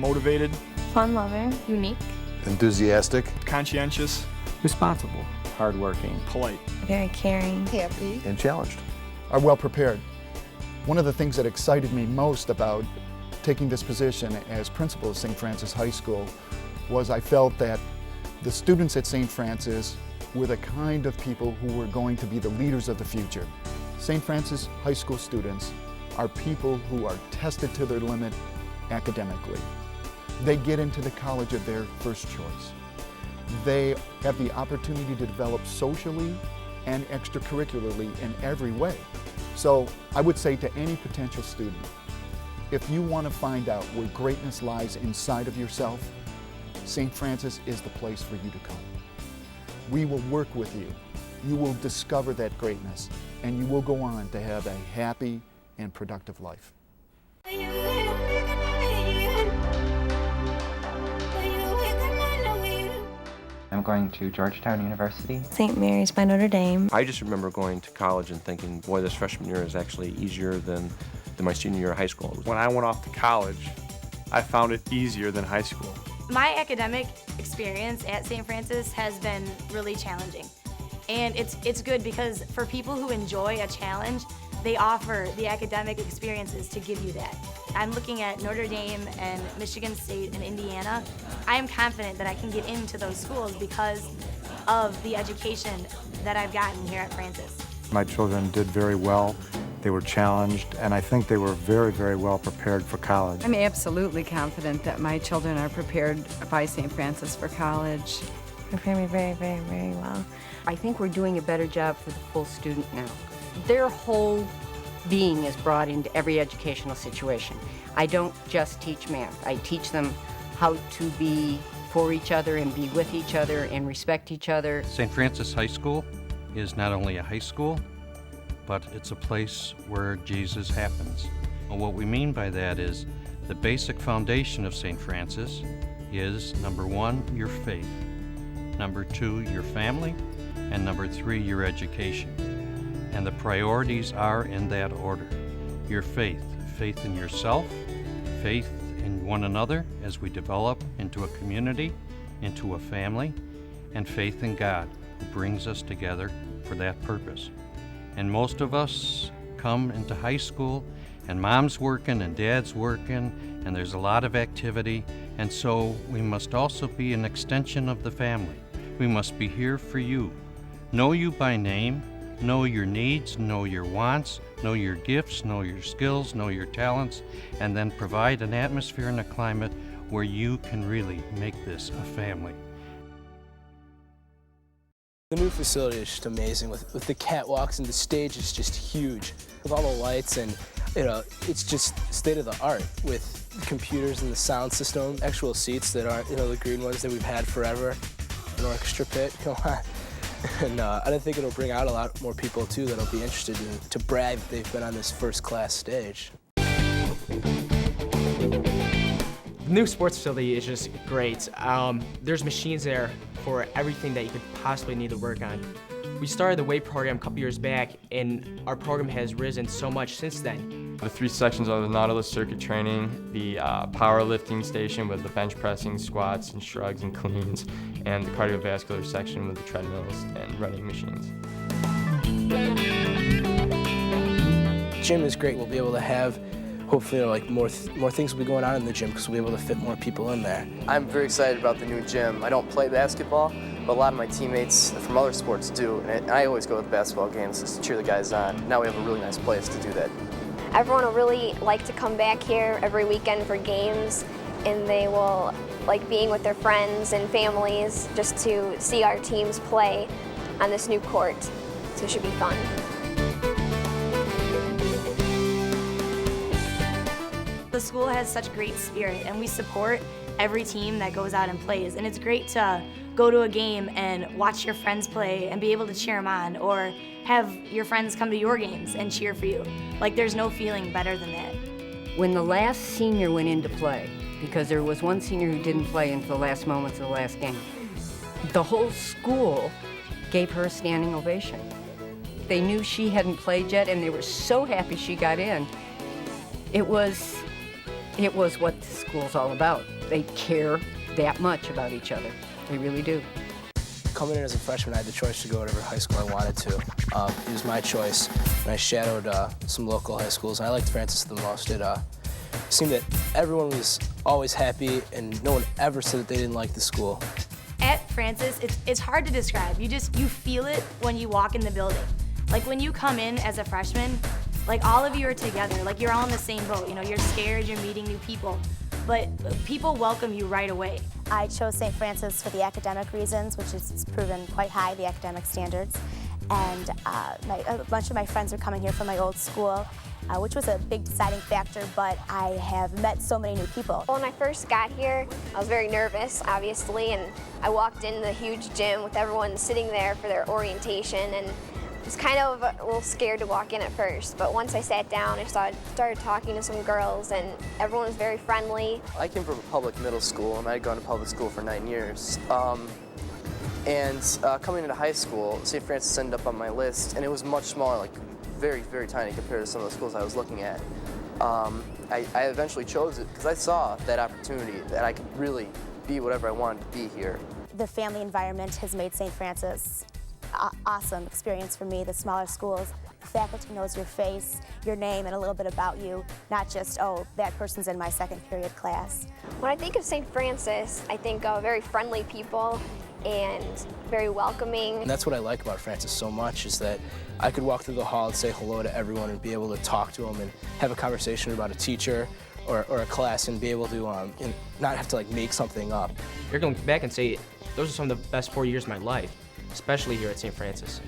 motivated, fun-loving, unique, enthusiastic, conscientious, responsible, hardworking, polite, very caring, happy, and challenged. Are well prepared. One of the things that excited me most about taking this position as principal of St. Francis High School was I felt that the students at St. Francis were the kind of people who were going to be the leaders of the future. St. Francis High School students are people who are tested to their limit academically. They get into the college of their first choice. They have the opportunity to develop socially and extracurricularly in every way. So I would say to any potential student, if you want to find out where greatness lies inside of yourself, St. Francis is the place for you to come. We will work with you. You will discover that greatness, and you will go on to have a happy and productive life. I'm going to Georgetown University. St. Mary's by Notre Dame. I just remember going to college and thinking, boy, this freshman year is actually easier than my senior year of high school. When I went off to college, I found it easier than high school. My academic experience at St. Francis has been really challenging. And it's good because for people who enjoy a challenge, they offer the academic experiences to give you that. I'm looking at Notre Dame and Michigan State and Indiana. I am confident that I can get into those schools because of the education that I've gotten here at Francis. My children did very well. They were challenged, and I think they were very, very well prepared for college. I'm absolutely confident that my children are prepared by St. Francis for college. Prepare me very, very, very well. I think we're doing a better job for the full student now. Their whole being is brought into every educational situation. I don't just teach math. I teach them how to be for each other and be with each other and respect each other. St. Francis High School is not only a high school, but it's a place where Jesus happens. And what we mean by that is the basic foundation of St. Francis is, number one, your faith, number two, your family, and number three, your education. And the priorities are in that order. Your faith, faith in yourself, faith in one another as we develop into a community, into a family, and faith in God, who brings us together for that purpose. And most of us come into high school, and mom's working and dad's working, and there's a lot of activity, and so we must also be an extension of the family. We must be here for you, know you by name, know your needs, know your wants, know your gifts, know your skills, know your talents, and then provide an atmosphere and a climate where you can really make this a family. The new facility is just amazing with the catwalks, and the stage is just huge. With all the lights, and it's just state of the art with the computers and the sound system, actual seats that aren't the green ones that we've had forever, an orchestra pit, come on. And I think it'll bring out a lot more people too that'll be interested to brag that they've been on this first-class stage. The new sports facility is just great. There's machines there for everything that you could possibly need to work on. We started the weight program a couple years back, and our program has risen so much since then. The three sections are the Nautilus circuit training, the powerlifting station with the bench pressing, squats, and shrugs and cleans, and the cardiovascular section with the treadmills and running machines. Gym is great. We'll be able to have, hopefully, more things will be going on in the gym because we'll be able to fit more people in there. I'm very excited about the new gym. I don't play basketball, but a lot of my teammates from other sports do, and I always go to the basketball games just to cheer the guys on. Now we have a really nice place to do that. Everyone will really like to come back here every weekend for games, and they will like being with their friends and families just to see our teams play on this new court. So it should be fun. The school has such great spirit, and we support every team that goes out and plays. And it's great to go to a game and watch your friends play and be able to cheer them on, or have your friends come to your games and cheer for you. Like, there's no feeling better than that. When the last senior went into play, because there was one senior who didn't play until the last moments of the last game, the whole school gave her a standing ovation. They knew she hadn't played yet, and they were so happy she got in. It was what the school's all about. they care that much about each other. They really do. Coming in as a freshman, I had the choice to go to whatever high school I wanted to. It was my choice, and I shadowed some local high schools, and I liked Francis the most. It seemed that everyone was always happy, and no one ever said that they didn't like the school. At Francis, it's hard to describe. You feel it when you walk in the building. Like when you come in as a freshman, like all of you are together, like you're all in the same boat. You know, you're scared, you're meeting new people, but people welcome you right away. I chose St. Francis for the academic reasons, which is proven quite high, the academic standards. And a bunch of my friends are coming here from my old school, which was a big deciding factor, but I have met so many new people. When I first got here, I was very nervous, obviously, and I walked in the huge gym with everyone sitting there for their orientation, and I was kind of a little scared to walk in at first, but once I sat down, I started talking to some girls, and everyone was very friendly. I came from a public middle school, and I had gone to public school for 9 years. Coming into high school, St. Francis ended up on my list, and it was much smaller, like very, very tiny compared to some of the schools I was looking at. I eventually chose it because I saw that opportunity that I could really be whatever I wanted to be here. The family environment has made St. Francis awesome experience for me. The smaller schools, the faculty knows your face, your name, and a little bit about you, not just, oh, that person's in my second period class. When I think of St. Francis, I think of very friendly people and very welcoming. And that's what I like about Francis so much, is that I could walk through the hall and say hello to everyone and be able to talk to them and have a conversation about a teacher or a class and be able to and not have to like make something up. You're going back and say, those are some of the best 4 years of my life, especially here at St. Francis.